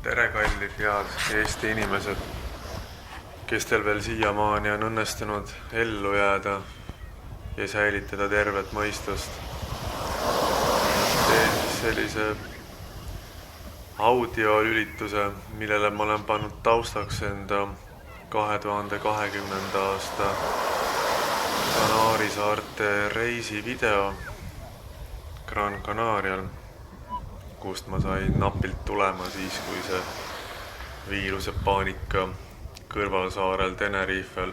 Tere, kallid head Eesti inimesed, kes teil veel siiamaani on õnnestunud ellu jääda ja säilitada tervet mõistust. Teen siis sellise audiolülituse, millele ma olen pannud taustaks enda 2020. aasta Kanaari saarte reisivideo Gran Canarial, kust ma sain napilt tulema siis, kui see viiruse paanika kõrvalsaarel Tenerifel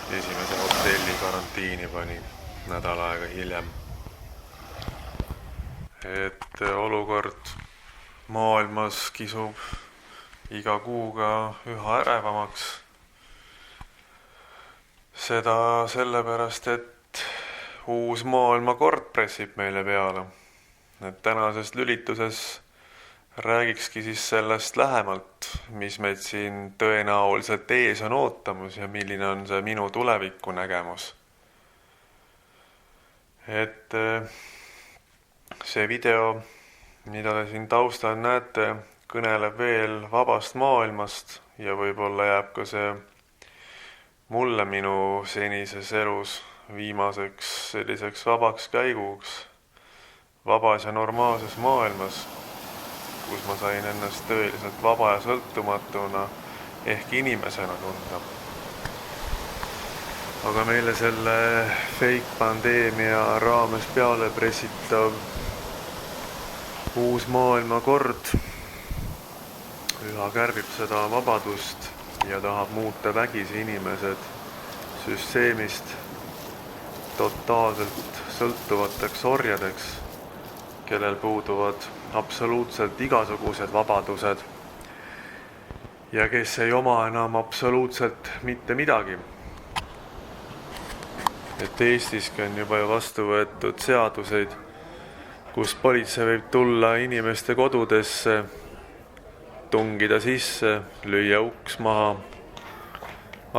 esimese hotelli karantiini pani nädal aega hiljem. Et olukord maailmas kisub iga kuuga üha ärevamaks. Seda sellepärast, et uus maailmakord pressib meile peale. Et tänasest lülituses räägikski siis sellest lähemalt, mis meid siin tõenäoliselt ees on ootamus ja milline on see minu tuleviku nägemus. Et see video, mida te siin taustal näete, kõneleb veel vabast maailmast ja võib-olla jääb ka see mulle minu senises elus viimaseks selliseks vabaks käiguks vabas ja normaalses maailmas, kus ma sain ennast tõeliselt vaba ja sõltumatuna ehk inimesena tunda. Aga meile selle fake pandeemia raames peale pressitav uus maailmakord üha kärbib seda vabadust ja tahab muuta vägisi inimesed süsteemist totaalselt sõltuvateks orjadeks, kellel puuduvad absoluutselt igasugused vabadused ja kes ei oma enam absoluutselt mitte midagi. Et Eestiski on juba vastu võetud seaduseid, kus politsei võib tulla inimeste kodudesse, tungida sisse, lüüa uks maha,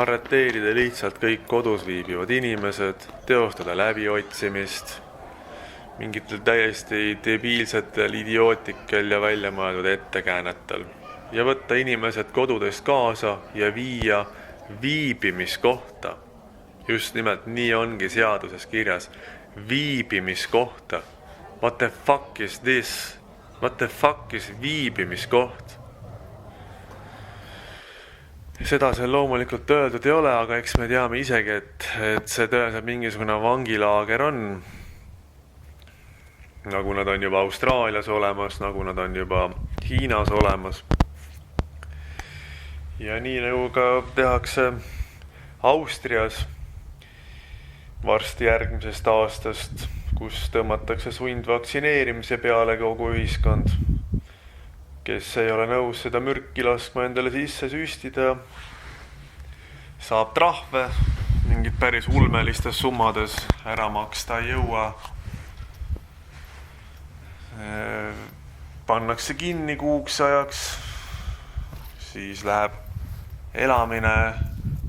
arreteerida lihtsalt kõik kodus viibivad inimesed, teostada läbiotsimist mingitel täiesti debiilsetel, idiootlikel ja väljamõeldud ettekäänetel ja võtta inimesed kodudest kaasa ja viia viibimiskohta. Just nimelt nii ongi seaduses kirjas. Viibimiskohta. What the fuck is this? What the fuck is viibimiskoht? Seda seal loomulikult öeldud ei ole, aga eks me teame isegi, et see tõenäoliselt mingisugune vangilaager on. Nagu nad on juba Austraalias olemas, nagu nad on juba Hiinas olemas. Ja nii nagu ka tehakse Austrias varsti järgmisest aastast, kus tõmmatakse sundvaktsineerimise peale kogu ühiskond, kes ei ole nõus seda mürki laskma endale sisse süstida, saab trahve, mingid päris ulmelistes summades ära maksta ei jõua. Pannakse kinni kuuks ajaks, siis läheb elamine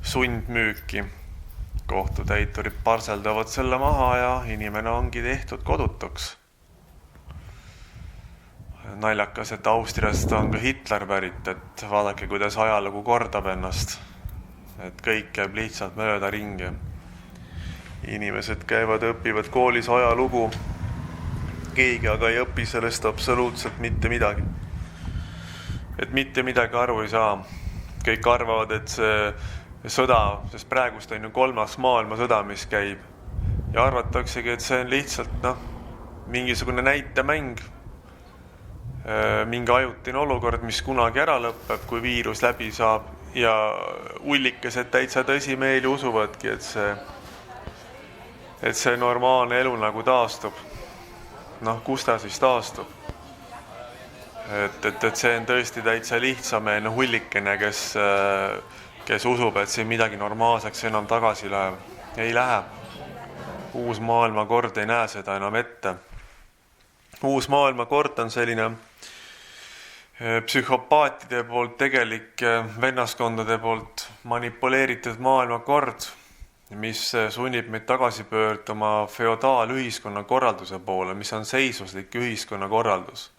sundmüüki. Kohtutäiturid parseldavad selle maha ja inimene ongi tehtud kodutuks. Naljakas, et Austriast on ka Hitler pärit, et vaadake, kuidas ajalugu kordab ennast. Et kõik käib lihtsalt mööda ringi. Inimesed käivad, õpivad koolis ajalugu. Keegi aga ei õpi sellest absoluutselt mitte midagi. Et mitte midagi aru ei saa. Kõik arvavad, et see sõda, sest praegust on ju 3. maailmasõda, mis käib. Ja arvataksegi, et see on lihtsalt mingisugune näitemäng. Mingi ajutine olukord, mis kunagi ära lõpeb, kui viirus läbi saab ja ullikesed täitsa tõsimeeli usuvadki, et see normaalne elu nagu taastub. Kus ta siis taastub? Et see on tõesti täitsa lihtsameelne hullikene, kes usub, et siin midagi normaalseks enam tagasi läheb. Ei lähe. Uus maailmakord ei näe seda enam ette. Uus maailmakord on selline psühhopaatide poolt, tegelik vennaskondade poolt manipuleeritud maailmakord, mis sunnib meid tagasi pöörduma feodaalühiskonna korralduse poole, mis on seisuslik ühiskonna korraldus.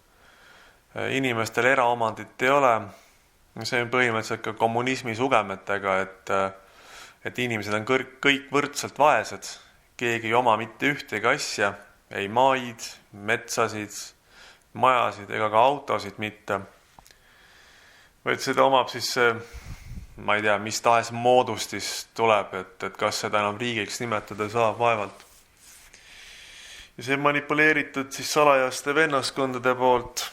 inimestel eraomandit ei ole. See on põhimõtteliselt ka kommunismi sugemetega, et inimesed on kõik võrdselt vaesed. Keegi ei oma mitte ühtegi asja, ei maid, metsasid, majasid ega ka autosid mitte. Vaid seda omab siis, ma ei tea, mis tahes moodustis tuleb, et kas seda enam riigiks nimetada saab vaevalt. Ja see manipuleeritud siis salajaste vennaskondade poolt,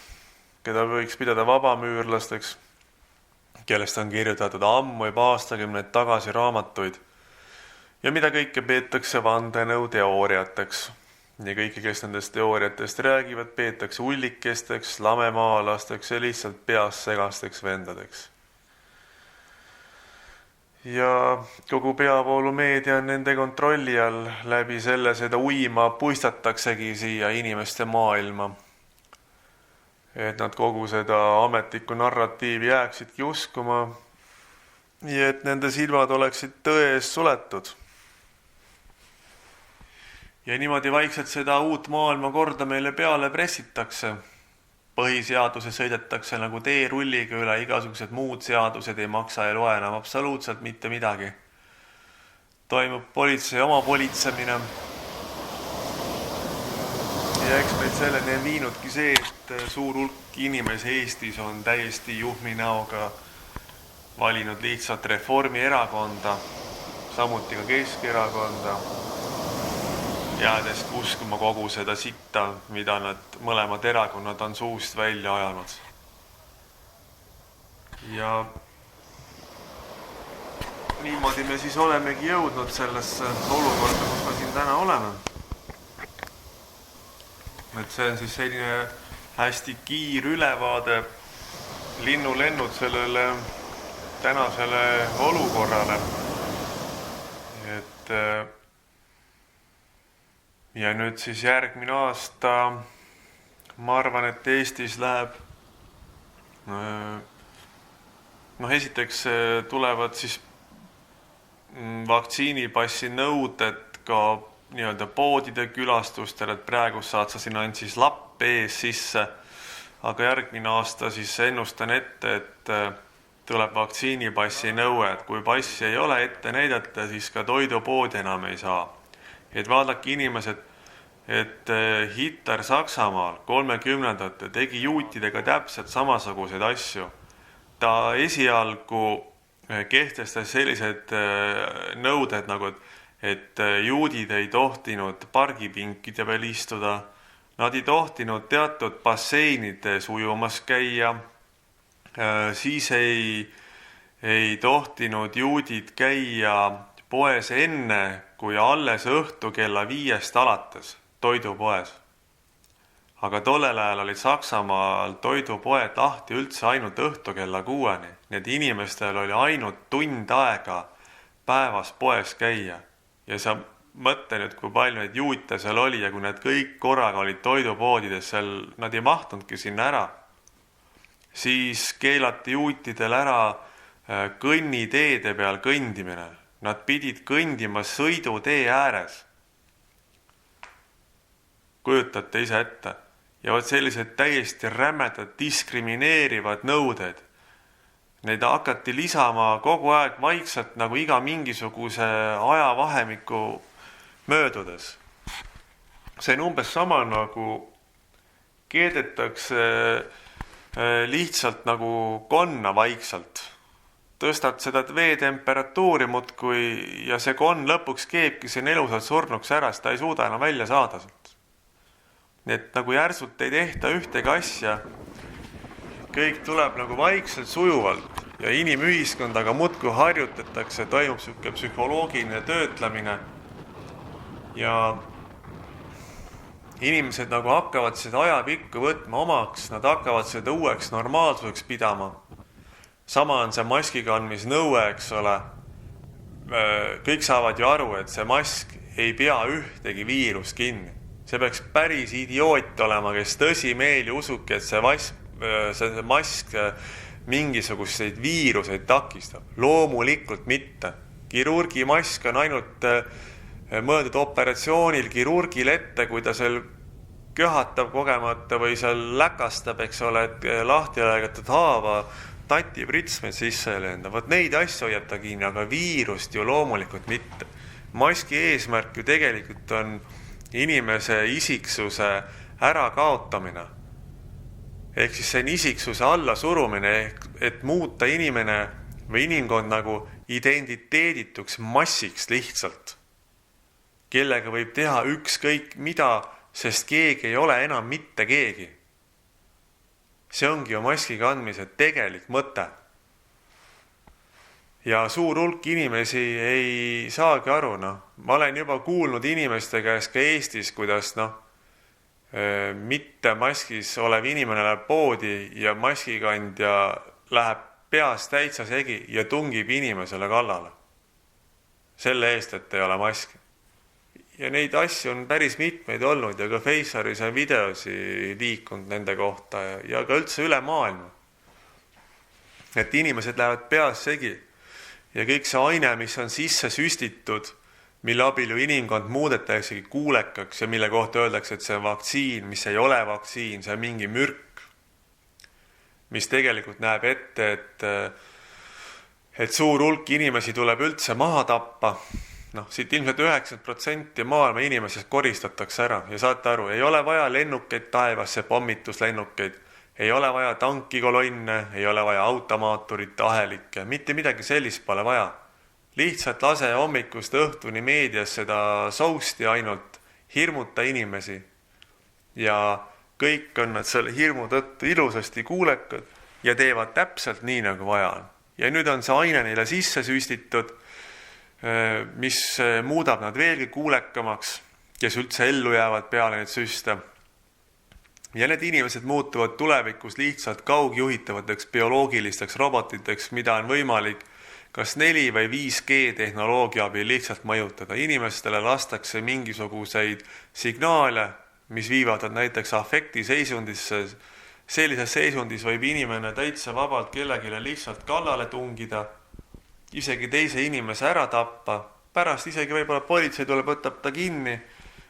keda võiks pidada vabamüürlasteks, kellest on kirjutatud ammu juba aastakümneid tagasi raamatuid ja mida kõike peetakse vandenõuteooriateks. Ja kõiki, kes nendest teooriatest räägivad, peetakse ullikesteks, lamemaalasteks ja lihtsalt peas segasteks vendadeks. Ja kogu peavoolumeedia on nende kontrolli all, läbi selle seda uima puistataksegi siia inimeste maailma. Et nad kogu seda ametlikku narratiivi jääksidki uskuma ja et nende silmad oleksid tõe ees suletud. Ja niimoodi vaikselt seda uut maailma korda meile peale pressitakse. Põhiseaduse sõidetakse nagu teerulliga üle, igasugused muud seadused ei maksa ja loe enam absoluutselt mitte midagi. Toimub politsei oma politsemine. Ja eks meid selleni on viinudki see, et suur hulk inimesi Eestis on täiesti juhmi näoga valinud lihtsalt Reformierakonda, samuti ka Keskerakonda, jäädes uskuma kogu seda sitta, mida nad mõlemad erakonnad on suust välja ajanud. Ja niimoodi me siis olemegi jõudnud sellesse olukorda, kus me siin täna oleme. Et see on siis selline hästi kiir ülevaade linnulennud sellele tänasele olukorrale. Et ja nüüd siis järgmine aasta ma arvan, et Eestis läheb esiteks tulevad siis vaktsiinipassi nõuded ka nii-öelda poodide külastustel, et praegu saad sa sinna ainult siis lapp ees sisse, aga järgmine aasta siis ennustan ette, et tuleb vaktsiinipassi nõue, et kui passi ei ole ette näidata, siis ka toidupoodi enam ei saa. Et vaadake inimesed, et Hitler Saksamaal 30. tegi juutidega täpselt samasuguseid asju. Ta esialgu kehtestas sellised nõuded nagu, et juudid ei tohtinud pargipinkide peal istuda, nad ei tohtinud teatud basseinides ujumas käia, siis ei tohtinud juudid käia poes enne, kui alles õhtu kella 5 alates toidupoes. Aga tollel ajal olid Saksamaal toidupoed lahti üldse ainult õhtu kella 6, nii et inimestel oli ainult tund aega päevas poes käia. Ja sa mõtle nüüd, kui palju neid juute seal oli ja kui need kõik korraga olid toidupoodides, seal nad ei mahtunudki sinna ära. Siis keelati juutidel ära kõnniteede peal kõndimine. Nad pidid kõndima sõidutee ääres. Kujutate ise ette. Ja võt sellised täiesti rämedad diskrimineerivad nõuded. Neid hakati lisama kogu aeg vaikselt nagu iga mingisuguse ajavahemiku möödudes. See on umbes sama nagu keedetakse lihtsalt nagu konna vaikselt. Tõstad seda veetemperatuuri muudkui ja see konn lõpuks keebki siin elusalt surnuks ära, sest ta ei suuda enam välja saada. Nii et nagu järsult ei tehta ühtegi asja, kõik tuleb nagu vaikselt sujuvalt ja inimühiskondaga muudkui harjutatakse, toimub selline psühholoogiline töötlemine ja inimesed nagu hakkavad seda ajapikku võtma omaks, nad hakkavad seda uueks normaalsuseks pidama. Sama on see maski kandmisnõue, eks ole. Kõik saavad ju aru, et see mask ei pea ühtegi viirust kinni. See peaks päris idioot olema, kes tõsimeeli usuki, et see mask mingisuguseid viiruseid takistab. Loomulikult mitte. Kirurgimask on ainult mõeldud operatsioonil kirurgil ette, kui ta seal köhatab kogemata või seal läkastab, eks ole, et lahti lõigatud haava tati pritsmed sisse ei lenda. Vot neid asju hoiab ta kinni, aga viirust ju loomulikult mitte. Maski eesmärk ju tegelikult on inimese isiksuse ärakaotamine. Ehk siis see on isiksuse alla surumine, et muuta inimene või inimkond nagu identiteedituks massiks lihtsalt, kellega võib teha ükskõik mida, sest keegi ei ole enam mitte keegi. See ongi ju maski kandmise tegelik mõte. Ja suur hulk inimesi ei saagi aru, Ma olen juba kuulnud inimeste käest ka Eestis, kuidas mitte maskis olev inimene läheb poodi ja maskikandja läheb peast täitsa segi ja tungib inimesele kallale. Selle eest, et ei ole maski. Ja neid asju on päris mitmeid olnud ja ka Facearis on videosi liikunud nende kohta ja ka üldse üle maailma. Et inimesed lähevad peast segi ja kõik see aine, mis on sisse süstitud, mille abil ju inimkond muudetaksegi kuulekaks ja mille kohta öeldakse, et see on vaktsiin, mis ei ole vaktsiin, see on mingi mürk, mis tegelikult näeb ette, et suur hulk inimesi tuleb üldse maha tappa. Siit ilmselt 90% maailma inimesest koristatakse ära ja saate aru, ei ole vaja lennukeid taevasse, pommituslennukeid, ei ole vaja tankikolonne, ei ole vaja automaaturite ahelikke, mitte midagi sellist pole vaja. Lihtsalt lase hommikust õhtuni meedias seda sousti ainult, hirmuta inimesi ja kõik on nad selle hirmu tõttu ilusasti kuulekad ja teevad täpselt nii, nagu vaja on. Ja nüüd on see aine neile sisse süstitud, mis muudab nad veelgi kuulekamaks, kes üldse ellu jäävad peale neid süste. Ja need inimesed muutuvad tulevikus lihtsalt kaugjuhitavateks bioloogilisteks robotiteks, mida on võimalik kas 4 või 5G tehnoloogia abil lihtsalt mõjutada. Inimestele lastakse mingisuguseid signaale, mis viivad näiteks afektiseisundisse. Sellises seisundis võib inimene täitsa vabalt kellegile lihtsalt kallale tungida, isegi teise inimese ära tappa, pärast isegi võib-olla politsei tuleb, võtab ta kinni,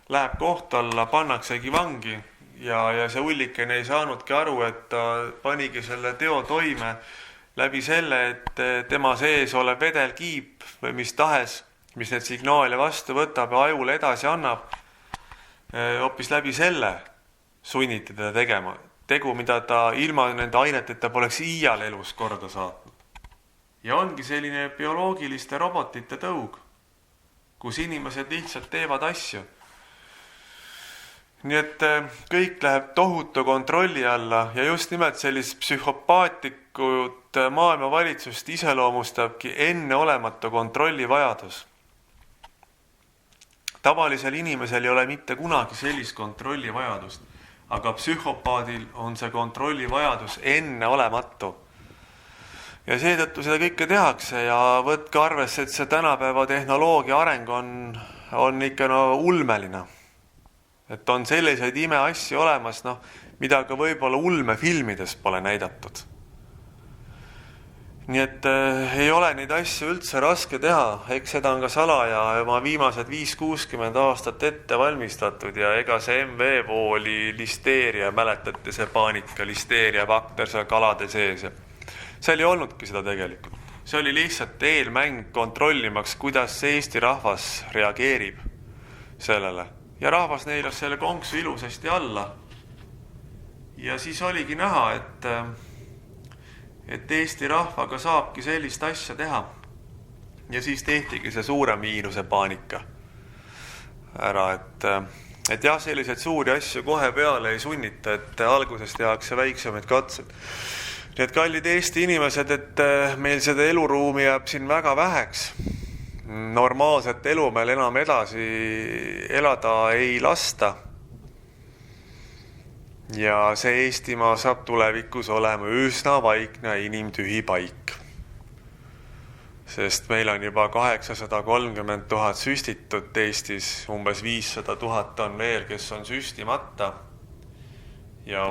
läheb kohtu alla, pannaksegi vangi ja see hullikene ei saanudki aru, et ta panigi selle teo toime läbi selle, et tema sees olev vedelkiip või mis tahes, mis need signaale vastu võtab ja ajule edasi annab, hoopis läbi selle sunniti teda tegema. Tegu, mida ta ilma nende aineteta poleks iial elus korda saatnud. Ja ongi selline bioloogiliste robotite tõug, kus inimesed lihtsalt teevad asju. Nii et kõik läheb tohutu kontrolli alla ja just nimelt sellist psühhopaatikut maailma valitsust iseloomustabki enneolematu kontrolli vajadus. Tavalisel inimesel ei ole mitte kunagi sellist kontrolli vajadust, aga psühhopaadil on see kontrolli vajadus enneolematu. Ja seetõttu seda kõike tehakse ja võtke arvesse, et see tänapäeva tehnoloogia areng on ikka ulmeline. Et on selliseid imeasju olemas, mida ka võib-olla ulmefilmides pole näidatud. Nii et ei ole neid asju üldse raske teha, eks seda on ka salaja oma viimased 5-60 aastat ette valmistatud ja ega see MV-voo oli listeeria, mäletate see paanika, listeeria bakter seal kalade sees ja seal ei olnudki seda tegelikult. See oli lihtsalt eelmäng kontrollimaks, kuidas Eesti rahvas reageerib sellele. Ja rahvas neelas selle konksu ilusasti alla. Ja siis oligi näha, et Eesti rahvaga saabki sellist asja teha. Ja siis tehtigi see suurem viiruse paanika ära, et jah, selliseid suuri asju kohe peale ei sunnita, et alguses tehakse väiksemaid katsed. Nii et kallid Eesti inimesed, et meil seda eluruumi jääb siin väga väheks. Normaalset elu meil enam edasi elada ei lasta. Ja see Eestimaa saab tulevikus olema üsna vaikne inimtühi paik. Sest meil on juba 830 000 süstitud Eestis, umbes 500 000 on veel, kes on süstimata ja